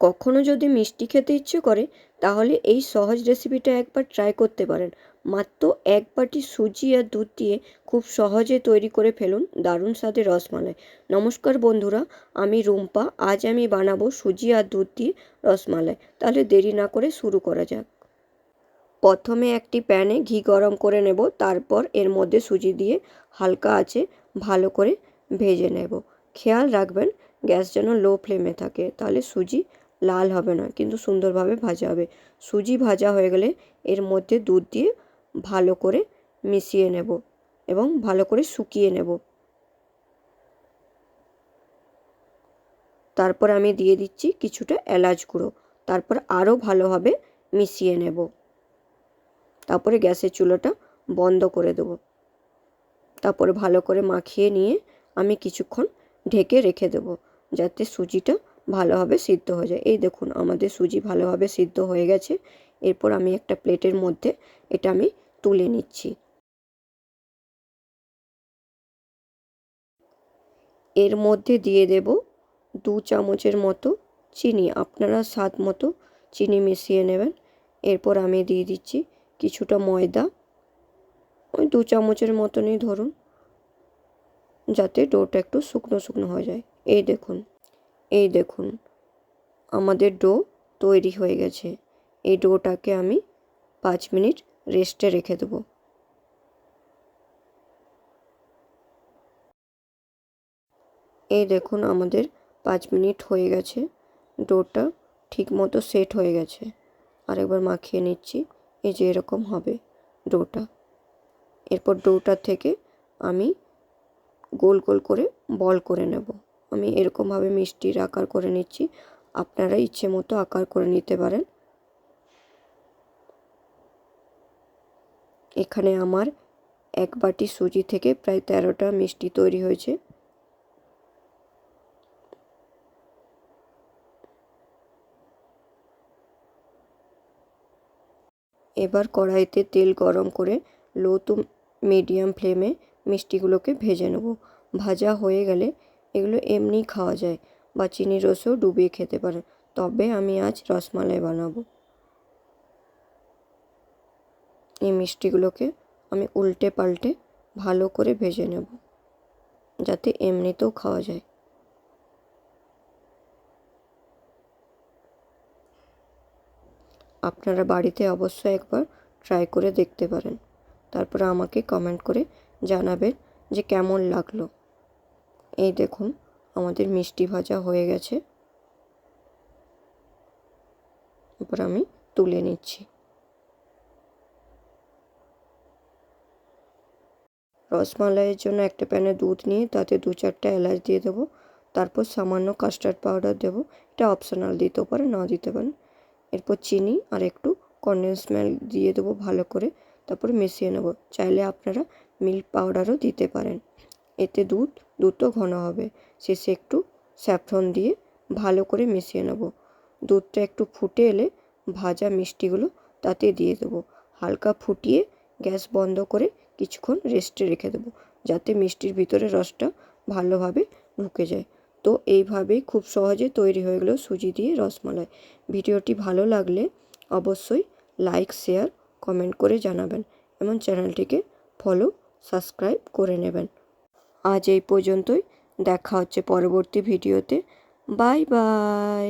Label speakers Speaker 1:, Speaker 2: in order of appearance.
Speaker 1: কখনো যদি মিষ্টি খেতে ইচ্ছে করে তাহলে এই সহজ রেসিপিটা একবার ট্রাই করতে পারেন। মাত্র 1 বাটি সুজি আর দুধ দিয়ে খুব সহজে তৈরি করে ফেলুন দারুণ স্বাদের রসমালাই। নমস্কার বন্ধুরা, আমি রুম্পা। আজ আমি বানাবো সুজি আর দুধ দিয়ে রসমালাই। তাহলে দেরি না করে শুরু করা যাক। প্রথমে একটি প্যানে ঘি গরম করে নেব, তারপর এর মধ্যে সুজি দিয়ে হালকা আঁচে ভালো করে ভেজে নেব। খেয়াল রাখবেন গ্যাস যেন লো ফ্লেমে থাকে, তাহলে সুজি লাল হবে না কিন্তু সুন্দরভাবে ভাজা হবে। সুজি ভাজা হয়ে গেলে এর মধ্যে দুধ দিয়ে ভালো করে মিশিয়ে নেব এবং ভালো করে শুকিয়ে নেব। তারপর আমি দিয়ে দিচ্ছি কিছুটা এলাচ গুঁড়ো। তারপর আরও ভালোভাবে মিশিয়ে নেব। তারপরে গ্যাসের চুলাটা বন্ধ করে দেবো। তারপরে ভালো করে মাখিয়ে নিয়ে আমি কিছুক্ষণ ঢেকে রেখে দেবো যাতে সুজিটা ভালোভাবে সিদ্ধ হয়ে যায়। এই দেখুন আমাদের সুজি ভালোভাবে সিদ্ধ হয়ে গেছে। এরপর আমি একটা প্লেটের মধ্যে এটা আমি তুলে নিচ্ছি। এর মধ্যে দিয়ে দেব 2 চামচের মতো চিনি। আপনারা স্বাদ মতো চিনি মিশিয়ে নেবেন। এরপর আমি দিয়ে দিচ্ছি কিছুটা ময়দা, ওই 2 চামচের মতনই ধরুন, যাতে ডোটা একটু শুকনো শুকনো হয়ে যায়। এই দেখুন আমাদের ডো তৈরি হয়ে গেছে। এই ডোটাকে আমি 5 মিনিট রেস্টে রেখে দেবো। এই দেখুন আমাদের 5 মিনিট হয়ে গেছে। ডোটা ঠিক মতো সেট হয়ে গেছে। আরেকবার মাখিয়ে নিচ্ছি। এই যে এরকম হবে ডোটা। এরপর ডোটা থেকে আমি গোল গোল করে বল করে নেব। আমি এরকমভাবে মিষ্টির আকার করে নিচ্ছি। আপনারা ইচ্ছে মতো আকার করে নিতে পারেন। এখানে আমার 1 বাটি সুজি থেকে প্রায় 13টা মিষ্টি তৈরি হয়েছে। এবার কড়াইতে তেল গরম করে লো টু মিডিয়াম ফ্লেমে মিষ্টিগুলোকে ভেজে নেব। ভাজা হয়ে গেলে এগুলো এমনি খাওয়া যায় বা চিনির রসেও ডুবিয়ে খেতে পারেন। তবে আমি আজ রসমালাই বানাবো। এই মিষ্টিগুলোকে আমি উল্টে পাল্টে ভালো করে ভেজে নেব যাতে এমনিতেও খাওয়া যায়। আপনারা বাড়িতে অবশ্যই একবার ট্রাই করে দেখতে পারেন। তারপরে আমাকে কমেন্ট করে জানাবেন যে কেমন লাগলো। এই দেখুন আমাদের মিষ্টি ভাজা হয়ে গেছে। এবার আমি তুলে নিচ্ছি। রসমালাইয়ের জন্য একটা প্যানে দুধ নিয়ে তাতে 2-4টা এলাচ দিয়ে দেবো। তারপর সামান্য কাস্টার্ড পাউডার দেবো। এটা অপশনাল, দিতেও পারেন নাও দিতে পারেন। এরপর চিনি আর একটু কনডেন্স মিল্ক দিয়ে দেবো ভালো করে। তারপরে মিশিয়ে নেব। চাইলে আপনারা মিল্ক পাউডারও দিতে পারেন। এতে দুধও ঘন হবে। শেষে একটু স্যাফরন দিয়ে ভালো করে মিশিয়ে নেব। দুধটা একটু ফুটে এলে ভাজা মিষ্টিগুলো তাতে দিয়ে দেবো। হালকা ফুটিয়ে গ্যাস বন্ধ করে কিছুক্ষণ রেস্টে রেখে দেবো যাতে মিষ্টির ভিতরে রসটা ভালোভাবে ঢুকে যায়। তো এইভাবেই খুব সহজে তৈরি হয়ে গেল সুজি দিয়ে রসমালাই। ভিডিওটি ভালো লাগলে অবশ্যই লাইক, শেয়ার, কমেন্ট করে জানাবেন এবং চ্যানেলটিকে ফলো, সাবস্ক্রাইব করে নেবেন। আজ এই পর্যন্তই। দেখা হচ্ছে পরবর্তী ভিডিওতে। Bye bye.